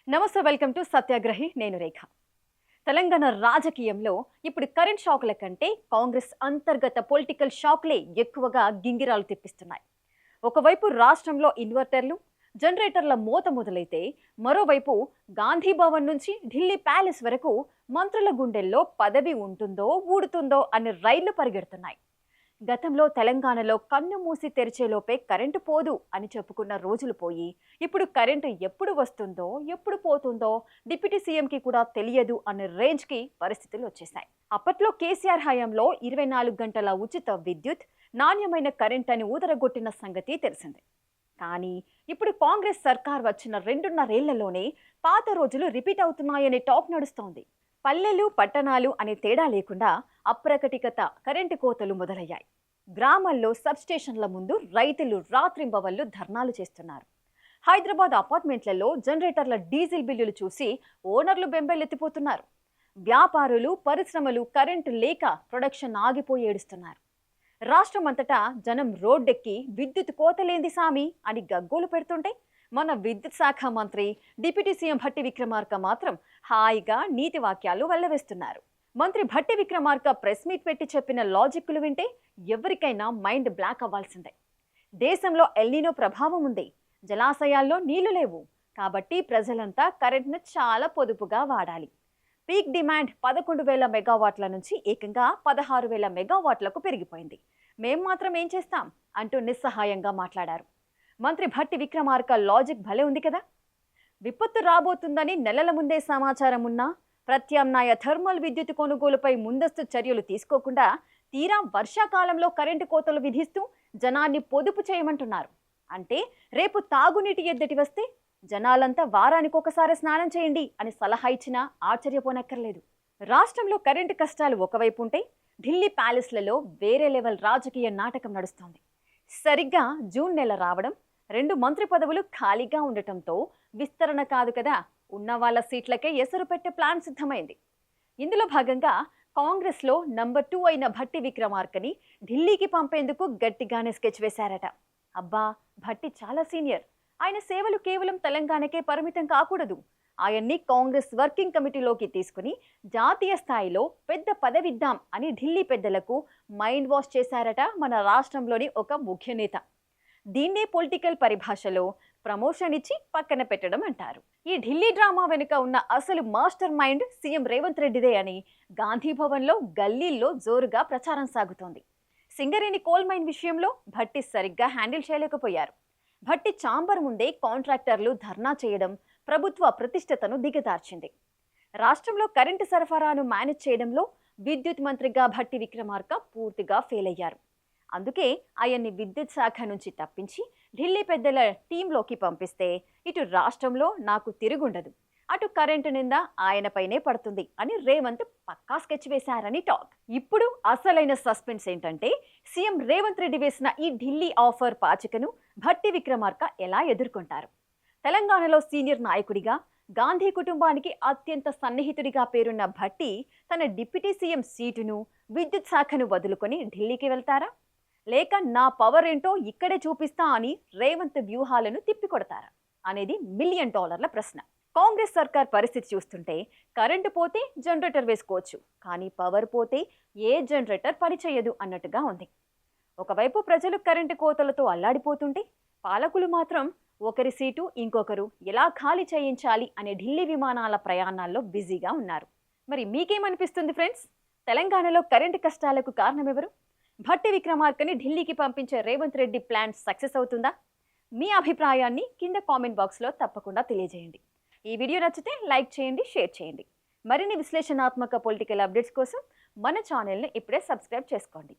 నమస్తే, welcome to సత్యాగ్రహి. నేను రేఖ. తెలంగాణ రాజకీయంలో ఇప్పుడు కరెంట్ షాకుల కంటే కాంగ్రెస్ అంతర్గత పొలిటికల్ షాక్లే ఎక్కువగా గింగిరాలు తెప్పిస్తున్నాయి. ఒకవైపు రాష్ట్రంలో ఇన్వర్టర్లు, జనరేటర్ల మోత మొదలైతే, మరోవైపు గాంధీ భవన్ నుంచి ఢిల్లీ ప్యాలెస్ వరకు మంత్రుల గుండెల్లో పదవి ఉంటుందో ఊడుతుందో అనే రైళ్లు పరిగెడుతున్నాయి. గతంలో తెలంగాణలో కన్ను మూసి తెరిచేలోపే కరెంటు పోదు అని చెప్పుకున్న రోజులు పోయి, ఇప్పుడు కరెంటు ఎప్పుడు వస్తుందో ఎప్పుడు పోతుందో డిప్యూటీ సీఎంకి కూడా తెలియదు అనే రేంజ్కి పరిస్థితులు వచ్చేసాయి. అప్పట్లో కేసీఆర్ హయాంలో 24 గంటల ఉచిత విద్యుత్, నాణ్యమైన కరెంట్ అని ఊదరగొట్టిన సంగతి తెలిసిందే. కానీ ఇప్పుడు కాంగ్రెస్ సర్కార్ వచ్చిన 2.5 ఏళ్లలోనే పాత రోజులు రిపీట్ అవుతున్నాయనే టాక్ నడుస్తోంది. పల్లెలు పట్టణాలు అనే తేడా లేకుండా అప్రకటికత కరెంటు కోతలు మొదలయ్యాయి. గ్రామాల్లో సబ్స్టేషన్ల ముందు రైతులు రాత్రింబవళ్లు ధర్నాలు చేస్తున్నారు. హైదరాబాద్ అపార్ట్మెంట్లలో జనరేటర్ల డీజిల్ బిల్లులు చూసి ఓనర్లు బెంబెలెత్తిపోతున్నారు. వ్యాపారులు, పరిశ్రమలు కరెంటు లేక ప్రొడక్షన్ ఆగిపోయి ఏడుస్తున్నారు. రాష్ట్రమంతటా జనం రోడ్డెక్కి విద్యుత్ కోతలేంది సామి అని గగ్గోలు పెడుతుంటే, మన విద్యుత్ శాఖ మంత్రి డిప్యూటీ సీఎం భట్టి విక్రమార్క మాత్రం హాయిగా నీతి వాక్యాలు వెల్లవేస్తున్నారు. మంత్రి భట్టి విక్రమార్క ప్రెస్ మీట్ పెట్టి చెప్పిన లాజిక్లు వింటే ఎవరికైనా మైండ్ బ్లాక్ అవ్వాల్సిందే. దేశంలో ఎల్నినో ప్రభావం ఉంది, జలాశయాల్లో నీళ్లు లేవు, కాబట్టి ప్రజలంతా కరెంట్ను చాలా పొదుపుగా వాడాలి. పీక్ డిమాండ్ 11,000 మెగావాట్ల నుంచి ఏకంగా 16,000 మెగావాట్లకు పెరిగిపోయింది. మేం మాత్రం ఏం చేస్తాం అంటూ నిస్సహాయంగా మాట్లాడారు. మంత్రి భట్టి విక్రమార్క లాజిక్ భలే ఉంది కదా. విపత్తు రాబోతుందని నెలల ముందే సమాచారం ఉన్నా ప్రత్యామ్నాయ థర్మల్ విద్యుత్ కొనుగోలుపై ముందస్తు చర్యలు తీసుకోకుండా తీరా వర్షాకాలంలో కరెంటు కోతలు విధిస్తూ జనాన్ని పొదుపు చేయమంటున్నారు. అంటే రేపు తాగునీటి ఎద్దటి వస్తే జనాలంతా వారానికి ఒకసారి స్నానం చేయండి అని సలహా ఇచ్చినా ఆశ్చర్యపోనక్కర్లేదు. రాష్ట్రంలో కరెంటు కష్టాలు ఒకవైపు ఉంటే, ఢిల్లీ ప్యాలెస్లలో వేరే లెవెల్ రాజకీయ నాటకం నడుస్తోంది. సరిగ్గా జూన్ నెల రావడం, 2 మంత్రి పదవులు ఖాళీగా ఉండటంతో విస్తరణ కాదు కదా, ఉన్న వాళ్ళ సీట్లకే ఎసరు పెట్టే ప్లాన్ సిద్ధమైంది. ఇందులో భాగంగా కాంగ్రెస్లో నంబర్ 2 అయిన భట్టి విక్రమార్కని ఢిల్లీకి పంపేందుకు గట్టిగానే స్కెచ్ వేశారట. అబ్బా, భట్టి చాలా సీనియర్, ఆయన సేవలు కేవలం తెలంగాణకే పరిమితం కాకూడదు, ఆయన్ని కాంగ్రెస్ వర్కింగ్ కమిటీలోకి తీసుకుని జాతీయ స్థాయిలో పెద్ద పదవిద్దాం అని ఢిల్లీ పెద్దలకు మైండ్ వాష్ చేశారట మన రాష్ట్రంలోని ఒక ముఖ్య నేత. దీన్నే పొలిటికల్ పరిభాషలో ప్రమోషన్ ఇచ్చి పక్కన పెట్టడం అంటారు. ఈ ఢిల్లీ డ్రామా వెనుక ఉన్న అసలు మాస్టర్ మైండ్ సీఎం రేవంత్ రెడ్డిదే అని గాంధీ భవన్లో గల్లీల్లో జోరుగా ప్రచారం సాగుతోంది. సింగరేణి కోల్ మైన్ విషయంలో భట్టి సరిగ్గా హ్యాండిల్ చేయలేకపోయారు. భట్టి చాంబర్ ముందే కాంట్రాక్టర్లు ధర్నా చేయడం ప్రభుత్వ ప్రతిష్టతను దిగదార్చింది. రాష్ట్రంలో కరెంటు సరఫరాను మేనేజ్ చేయడంలో విద్యుత్ మంత్రిగా భట్టి విక్రమార్క పూర్తిగా ఫెయిల్ అయ్యారు. అందుకే ఆయన్ని విద్యుత్ శాఖ నుంచి తప్పించి ఢిల్లీ పెద్దల టీంలోకి పంపిస్తే ఇటు రాష్ట్రంలో నాకు తిరుగుండదు, అటు కరెంటు నింద ఆయనపైనే పడుతుంది అని రేవంత్ పక్కా స్కెచ్ వేశారని టాక్. ఇప్పుడు అసలైన సస్పెన్స్ ఏంటంటే, సీఎం రేవంత్ రెడ్డి వేసిన ఈ ఢిల్లీ ఆఫర్ పాచికను భట్టి విక్రమార్క ఎలా ఎదుర్కొంటారు? తెలంగాణలో సీనియర్ నాయకుడిగా, గాంధీ కుటుంబానికి అత్యంత సన్నిహితుడిగా పేరున్న భట్టి తన డిప్యూటీ సీఎం సీటును, విద్యుత్ శాఖను వదులుకొని ఢిల్లీకి వెళ్తారా, లేక నా పవర్ ఏంటో ఇక్కడే చూపిస్తా అని రేవంత్ వ్యూహాలను తిప్పికొడతారా అనేది $1 మిలియన్ ప్రశ్న. కాంగ్రెస్ సర్కార్ పరిస్థితి చూస్తుంటే కరెంటు పోతే జనరేటర్ వేసుకోవచ్చు, కానీ పవర్ పోతే ఏ జనరేటర్ పనిచేయదు అన్నట్టుగా ఉంది. ఒకవైపు ప్రజలు కరెంటు కోతలతో అల్లాడిపోతుంటే, పాలకులు మాత్రం ఒకరి సీటు ఇంకొకరు ఎలా ఖాళీ చేయించాలి అనే ఢిల్లీ విమానాల ప్రయాణాల్లో బిజీగా ఉన్నారు. మరి మీకేమనిపిస్తుంది ఫ్రెండ్స్? తెలంగాణలో కరెంటు కష్టాలకు కారణమెవరు? భట్టి విక్రమార్కని ఢిల్లీకి పంపించే రేవంత్ రెడ్డి ప్లాన్ సక్సెస్ అవుతుందా? మీ అభిప్రాయాన్ని కింద కామెంట్ బాక్స్లో తప్పకుండా తెలియజేయండి. ఈ వీడియో నచ్చితే లైక్ చేయండి, షేర్ చేయండి. మరిన్ని విశ్లేషణాత్మక పొలిటికల్ అప్డేట్స్ కోసం మన ఛానల్ని ఇప్పుడే సబ్స్క్రైబ్ చేసుకోండి.